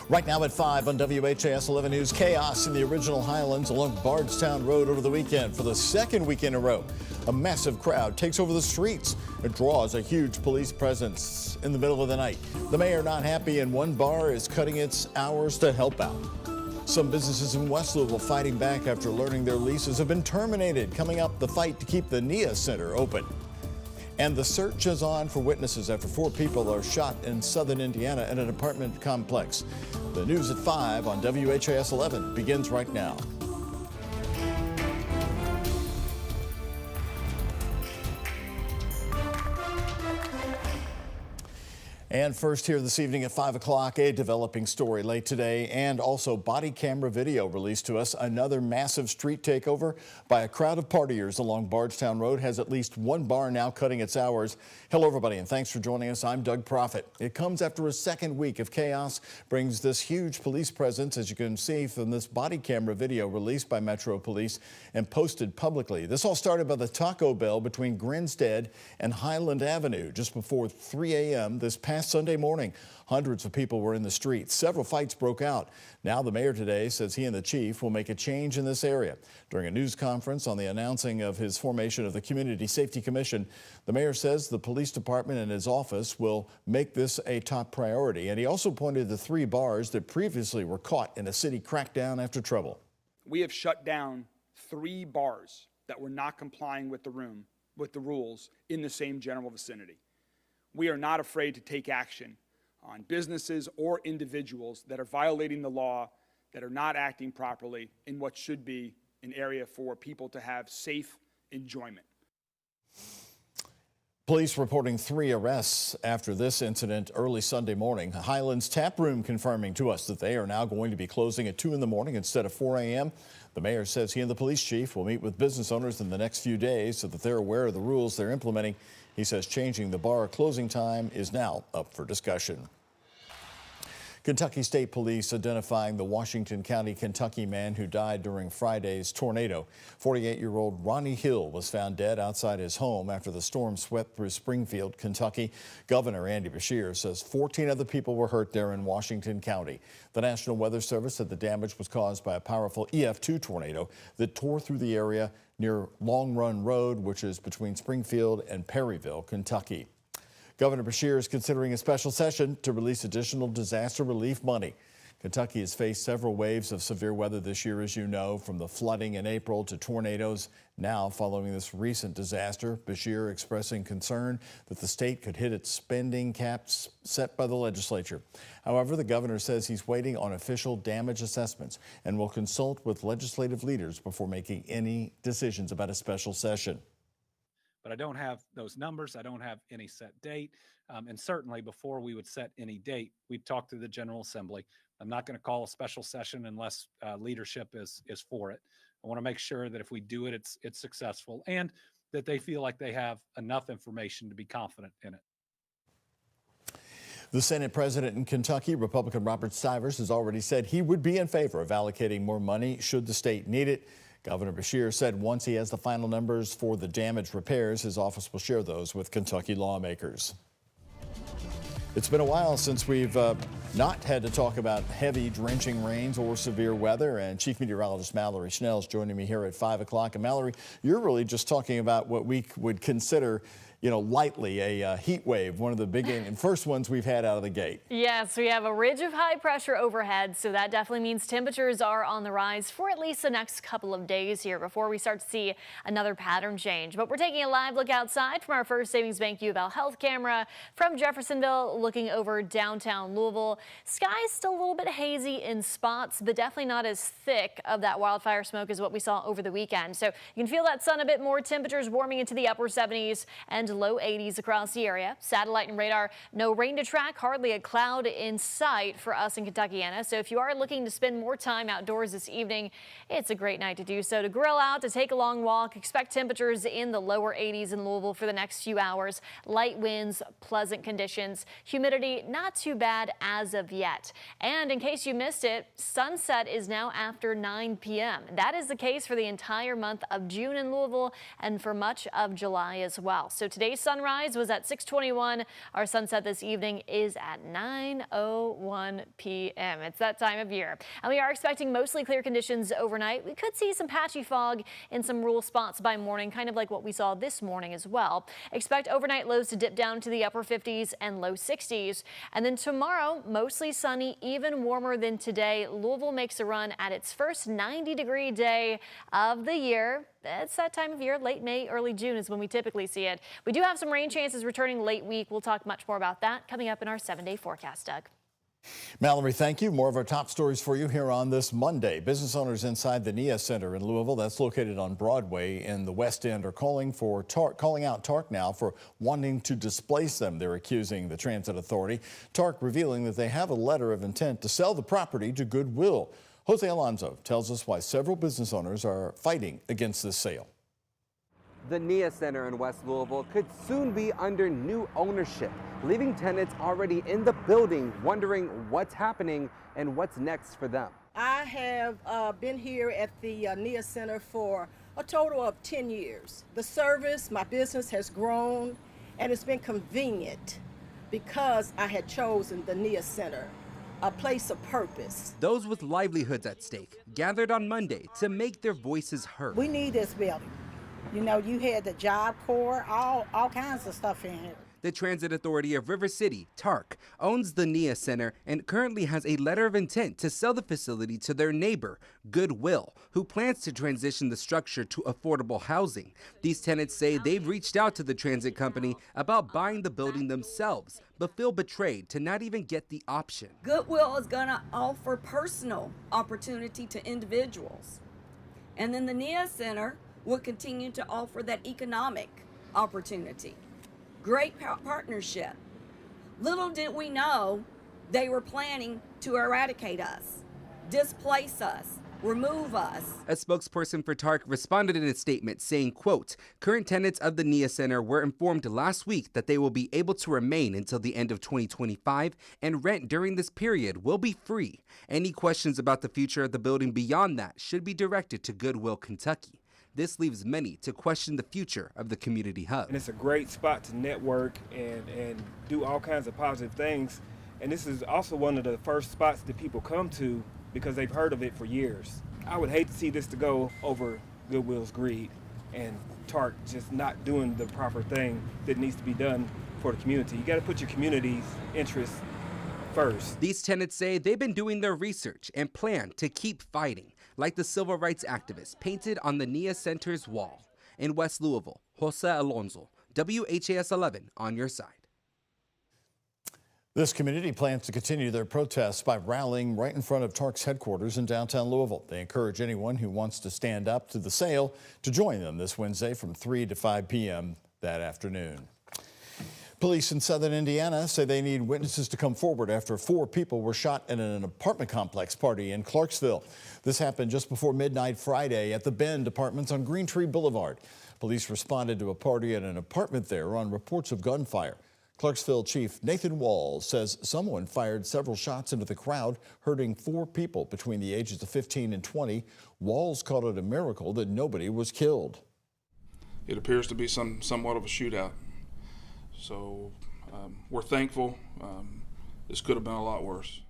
Right now at 5 on WHAS 11 News, chaos in the original Highlands along Bardstown Road over the weekend. For the second week in a row, a massive crowd takes over the streets. It draws a huge police presence in the middle of the night. The mayor not happy, and one bar is cutting its hours to help out. Some businesses in West Louisville fighting back after learning their leases have been terminated, coming up the fight to keep the NIA Center open. And the search is on for witnesses after 4 people are shot in southern Indiana at an apartment complex. The news at 5 on WHAS 11 begins right now. And first here this evening at 5 o'clock, a developing story late today, and also body camera video released to us. Another massive street takeover by a crowd of partiers along Bardstown Road has at least one bar now cutting its hours. Hello, everybody, and thanks for joining us. I'm Doug Proffitt. It comes after a second week of chaos, brings this huge police presence, as you can see from this body camera video released by Metro Police and posted publicly. This all started by the Taco Bell between Grinstead and Highland Avenue just before 3 a.m. this past Sunday morning. Hundreds of people were in the streets. Several fights broke out. Now the mayor today says he and the chief will make a change in this area. During a news conference on the announcing of his formation of the Community Safety Commission, the mayor says the police department and his office will make this a top priority. And he also pointed to 3 bars that previously were caught in a city crackdown after trouble. We have shut down 3 bars that were not complying with the rules in the same general vicinity. We are not afraid to take action on businesses or individuals that are violating the law, that are not acting properly in what should be an area for people to have safe enjoyment. Police reporting 3 arrests after this incident early Sunday morning. Highlands Tap Room confirming to us that they are now going to be closing at 2 in the morning instead of 4 a.m. The mayor says he and the police chief will meet with business owners in the next few days so that they're aware of the rules they're implementing. He says changing the bar closing time is now up for discussion. Kentucky State Police identifying the Washington County, Kentucky man who died during Friday's tornado. 48-year-old Ronnie Hill was found dead outside his home after the storm swept through Springfield, Kentucky. Governor Andy Beshear says 14 other people were hurt there in Washington County. The National Weather Service said the damage was caused by a powerful EF2 tornado that tore through the area near Long Run Road, which is between Springfield and Perryville, Kentucky. Governor Beshear is considering a special session to release additional disaster relief money. Kentucky has faced several waves of severe weather this year, as you know, from the flooding in April to tornadoes. Now, following this recent disaster, Beshear expressing concern that the state could hit its spending caps set by the legislature. However, the governor says he's waiting on official damage assessments and will consult with legislative leaders before making any decisions about a special session. But I don't have those numbers. I don't have any set date. And certainly before we would set any date, we'd talk to the General Assembly. I'm not going to call a special session unless leadership is for it. I want to make sure that if we do it, it's successful and that they feel like they have enough information to be confident in it. The Senate president in Kentucky, Republican Robert Stivers, has already said he would be in favor of allocating more money should the state need it. Governor Beshear said once he has the final numbers for the damage repairs, his office will share those with Kentucky lawmakers. It's been a while since we've not had to talk about heavy drenching rains or severe weather, and Chief Meteorologist Mallory Schnell is joining me here at 5 o'clock. And Mallory, you're really just talking about what we would consider, lightly a heat wave, one of the big first ones we've had out of the gate. Yes, we have a ridge of high pressure overhead, so that definitely means temperatures are on the rise for at least the next couple of days here before we start to see another pattern change. But we're taking a live look outside from our First Savings Bank U of L health camera from Jeffersonville, looking over downtown Louisville. Sky's still a little bit hazy in spots, but definitely not as thick of that wildfire smoke as what we saw over the weekend. So you can feel that sun a bit more, temperatures warming into the upper 70s and low 80s across the area. Satellite and radar, no rain to track, hardly a cloud in sight for us in Kentuckiana. So if you are looking to spend more time outdoors this evening, it's a great night to do so. To grill out, to take a long walk, expect temperatures in the lower 80s in Louisville for the next few hours. Light winds, pleasant conditions. Humidity, not too bad as of yet. And in case you missed it, sunset is now after 9 p.m. That is the case for the entire month of June in Louisville and for much of July as well. So today Today's sunrise was at 6:21. Our sunset this evening is at 9:01 p.m. It's that time of year. And we are expecting mostly clear conditions overnight. We could see some patchy fog in some rural spots by morning, kind of like what we saw this morning as well. Expect overnight lows to dip down to the upper 50s and low 60s. And then tomorrow, mostly sunny, even warmer than today. Louisville makes a run at its first 90-degree day of the year. It's that time of year, late May, early June is when we typically see it. We do have some rain chances returning late week. We'll talk much more about that coming up in our 7-day forecast, Doug. Mallory, thank you. More of our top stories for you here on this Monday. Business owners inside the NIA Center in Louisville, that's located on Broadway in the West End, are calling out TARC now for wanting to displace them. They're accusing the Transit Authority. TARC revealing that they have a letter of intent to sell the property to Goodwill. Jose Alonso tells us why several business owners are fighting against this sale. The NIA Center in West Louisville could soon be under new ownership, leaving tenants already in the building wondering what's happening and what's next for them. I have been here at the NIA Center for a total of 10 years. The service, my business has grown, and it's been convenient because I had chosen the NIA Center, a place of purpose. Those with livelihoods at stake gathered on Monday to make their voices heard. We need this building. You know, you had the Job Corps, all kinds of stuff in here. The Transit Authority of River City, TARC, owns the NIA Center and currently has a letter of intent to sell the facility to their neighbor, Goodwill, who plans to transition the structure to affordable housing. These tenants say they've reached out to the transit company about buying the building themselves, but feel betrayed to not even get the option. Goodwill is going to offer personal opportunity to individuals. And then the NIA Center will continue to offer that economic opportunity. Great partnership. Little did we know they were planning to eradicate us, displace us, remove us. A spokesperson for TARC responded in a statement saying, quote, current tenants of the NIA Center were informed last week that they will be able to remain until the end of 2025 and rent during this period will be free. Any questions about the future of the building beyond that should be directed to Goodwill, Kentucky. This leaves many to question the future of the community hub. And it's a great spot to network and do all kinds of positive things. And this is also one of the first spots that people come to because they've heard of it for years. I would hate to see this to go over Goodwill's greed and TARC just not doing the proper thing that needs to be done for the community. You got to put your community's interests first. These tenants say they've been doing their research and plan to keep fighting, like the civil rights activists painted on the NIA Center's wall. In West Louisville, Jose Alonso, WHAS11 on your side. This community plans to continue their protests by rallying right in front of TARC's headquarters in downtown Louisville. They encourage anyone who wants to stand up to the sale to join them this Wednesday from 3 to 5 p.m. that afternoon. Police in southern Indiana say they need witnesses to come forward after 4 people were shot at an apartment complex party in Clarksville. This happened just before midnight Friday at the Bend Apartments on Green Tree Boulevard. Police responded to a party at an apartment there on reports of gunfire. Clarksville Chief Nathan Walls says someone fired several shots into the crowd, hurting 4 people between the ages of 15 and 20. Walls called it a miracle that nobody was killed. It appears to be somewhat of a shootout. So we're thankful. This could have been a lot worse.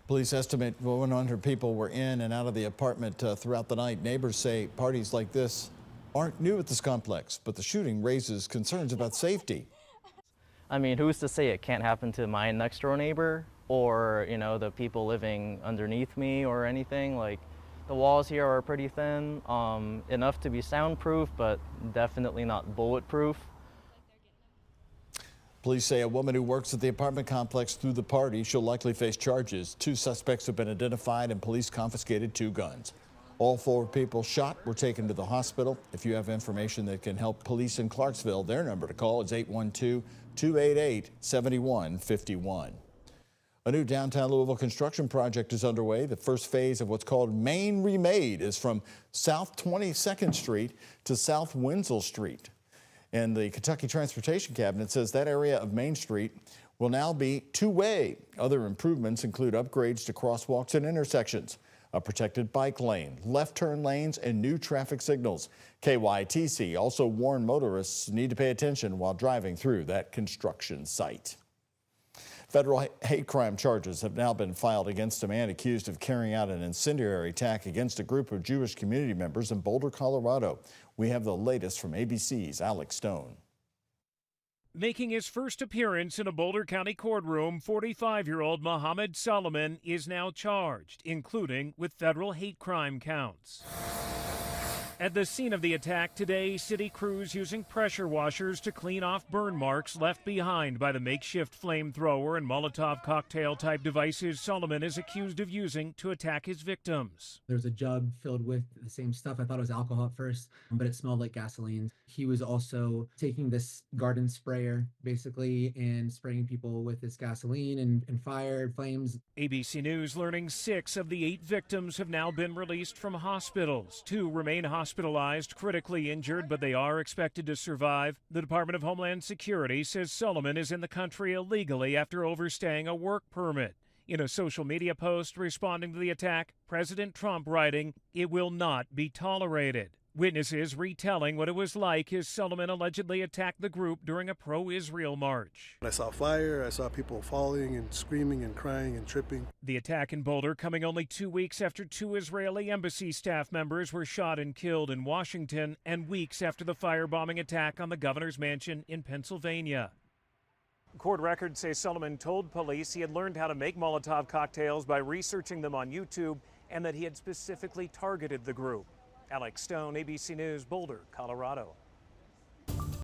Police estimate 100 people were in and out of the apartment throughout the night. Neighbors say parties like this aren't new at this complex, but the shooting raises concerns about safety. I mean, who's to say it can't happen to my next door neighbor or, you know, the people living underneath me or anything? Like, the walls here are pretty thin, enough to be soundproof, but definitely not bulletproof. Police say a woman who works at the apartment complex threw the party. She'll likely face charges. 2 suspects have been identified and police confiscated 2 guns. All 4 people shot were taken to the hospital. If you have information that can help police in Clarksville, their number to call is 812-288-7151. A new downtown Louisville construction project is underway. The first phase of what's called Main Remade is from South 22nd Street to South Wenzel Street. And the Kentucky Transportation Cabinet says that area of Main Street will now be 2-way. Other improvements include upgrades to crosswalks and intersections. a protected bike lane, left turn lanes, and new traffic signals. KYTC also warned motorists need to pay attention while driving through that construction site. Federal hate crime charges have now been filed against a man accused of carrying out an incendiary attack against a group of Jewish community members in Boulder, Colorado. We have the latest from ABC's Alex Stone. Making his first appearance in a Boulder County courtroom, 45-year-old Mohammed Solomon is now charged, including with federal hate crime counts. At the scene of the attack today, city crews using pressure washers to clean off burn marks left behind by the makeshift flamethrower and Molotov cocktail-type devices Solomon is accused of using to attack his victims. There's a jug filled with the same stuff. I thought it was alcohol at first, but it smelled like gasoline. He was also taking this garden sprayer, basically, and spraying people with this gasoline and fire, flames. ABC News learning 6 of the 8 victims have now been released from hospitals. 2 remain hospitalized, critically injured, but they are expected to survive. The Department of Homeland Security says Solomon is in the country illegally after overstaying a work permit. In a social media post responding to the attack, President Trump writing, "It will not be tolerated." Witnesses retelling what it was like as Solomon allegedly attacked the group during a pro-Israel march. I saw fire, I saw people falling and screaming and crying and tripping. The attack in Boulder coming only 2 weeks after 2 Israeli embassy staff members were shot and killed in Washington, and weeks after the firebombing attack on the governor's mansion in Pennsylvania. Court records say Solomon told police he had learned how to make Molotov cocktails by researching them on YouTube and that he had specifically targeted the group. Alex Stone, ABC News, Boulder, Colorado.